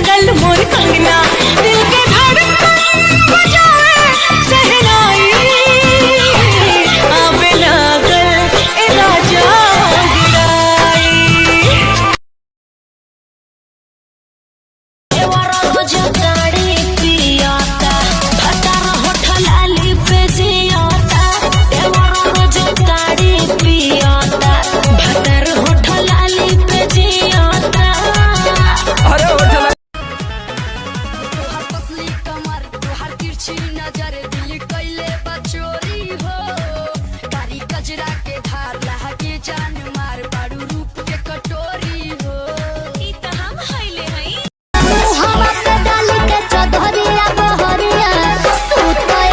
लगल मोर कंगना दिल के धड़कन बजाए सहनाई आवे लागल ए राजा गिराई देवरा रोज गाड़ी पियाता भतार होठल आली पे जियाता देवरा रोज गाड़ी पियाता भतार होठल आली पे जियाता अरे होठल नजर दिल कैले बचोरी हो कारी कजरा के धार लहा के जान मार बाड़ू रूप के कटोरी हो ई त हम हइले हई हम पे डाल के चौधरिया बहरिया सुतए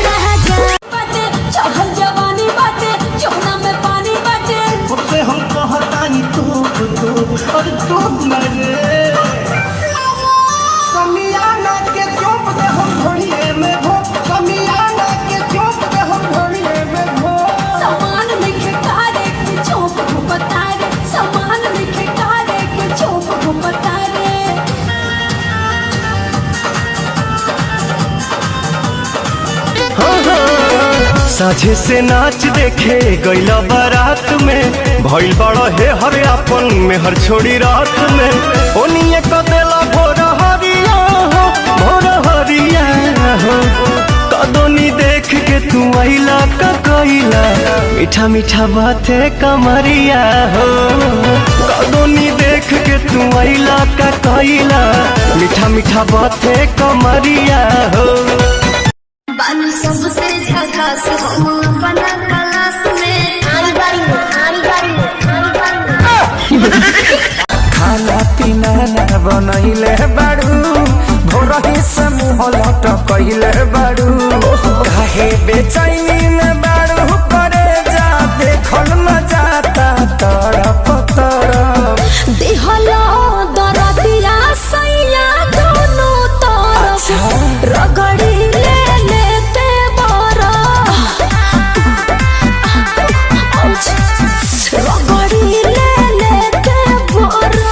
रह जा बाटे चढ़ल जवानी बाटे चोहना में पानी बाटे उससे हम कहतानी तू और तू मरे समियाना के चोप दे हम घोड़िए में हो समियाना के चोप दे हम घोड़िए में हो समान में खिकारे के चौप को बतारे समान में खिकारे के चौप को बतारे साझे से नाच देखे गईला बारात में भइल बड़ा हे हरे अपन में हर छोड़ी रात में ओनिए क देला भोर हरिया हो कदोनी देख के तू आइला का कइला मीठा मीठा बाते कमरिया हो कदोनी देख के तू आइला का कइला मीठा मीठा बाते कमरिया हो बानी सबसे झकास हम अपना क्लास में आरी बारी खाना पीना ना बनैले बाड़ू भोरही से मुँह लटकैले बाड़ू काहे बेचैनी में बाड़ू करे जा देखल न जाता तरफ तरफ देहलो दरदिया सैया दोनों तरफ रगड़ी ले लेते बरा रगड़ी ले लेते बरा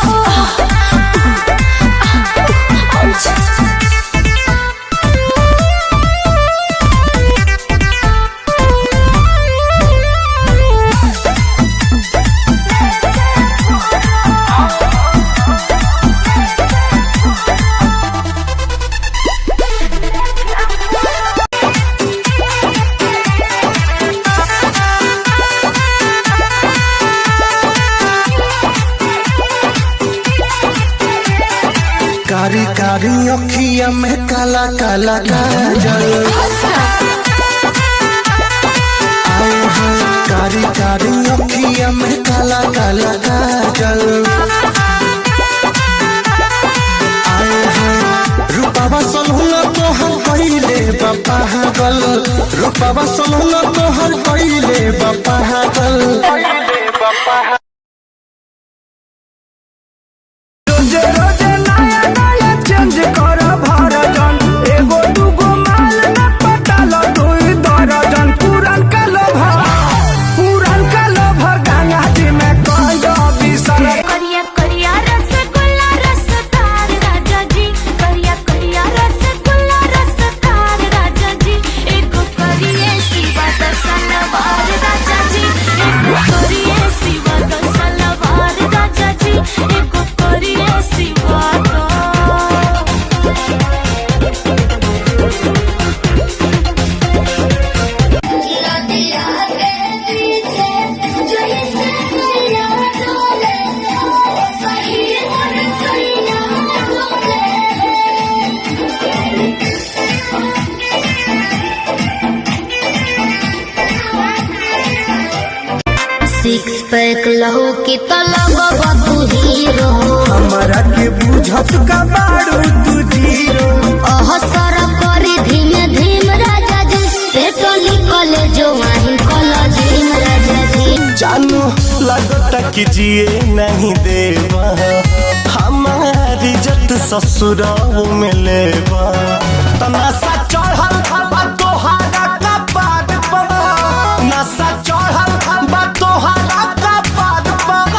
कारी कारी अखिया में काला काला काजल आए हैं कारी कारी अखिया में काला काला काजल आए हैं रूपावा सलहुना तोहर कइले बापा गल रूपावा सलहुना तोहर कइले बापा गल रोजे रोजे नया नया चेंज कर भरजन एगो दूगो माल न पटाल दुई दर्जन पुरन का लोभर गंगा जी में कह बिसर करिया करिया रसगुल्ला रसदार राजा जी करिया करिया रसगुल्ला रसदार राजा जी एगो करिए शिवा दसलवार राजा जी एगो करिए शिवा दसलवार राजा जी एगो करिए शिवा सिक्स पैक लहू की तलब बबू हीरो हमारा के बुझत का बारू तू जीरो अहसर करी धीमे धीम राजा जी पेटो निकले जो वहीं कॉलेज राजा जी जानू लगता कि जिए नहीं देवा हमारी इज्जत ससुराल में लेवा तमाशा चढ़ल बा तोहारा कपाट पर नशा चढ़ल बा तोहारा कपाट पर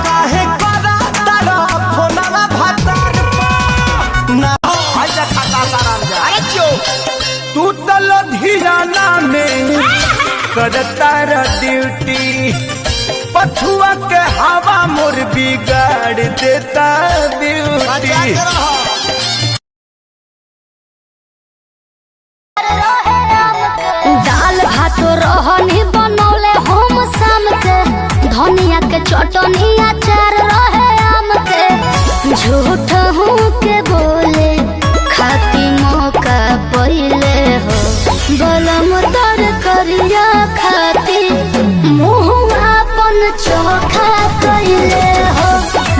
काहे करा तारा फोनवा भतार पर जाना में करता ड्यूटी पछुआ के हवा मोर बिगाड़ देता ब्यूटी। दाल भात रहनी बनौले हम शाम के धनिया के चटनी अचार रहे आम के झूठ हूँ के बोले खाती मौका पहिले हो बलम तर करिया खाती मुँह अपन चोखा कइले हो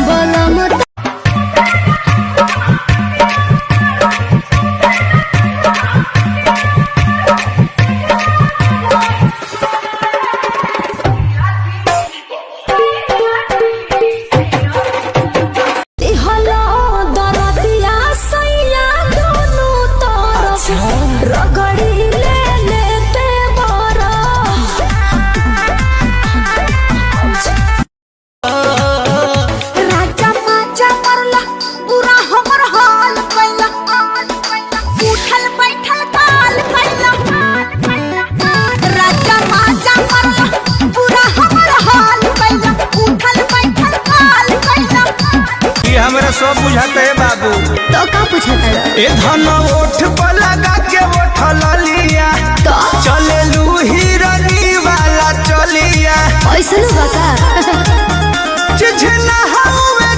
बलम हमरा सब बुझाते है बाबू। तो का पूछता ए धन ओठ पर लगा के उठल लिया तो चले लू हिरनी वाला चलिया ऐसे बता चिझना हवे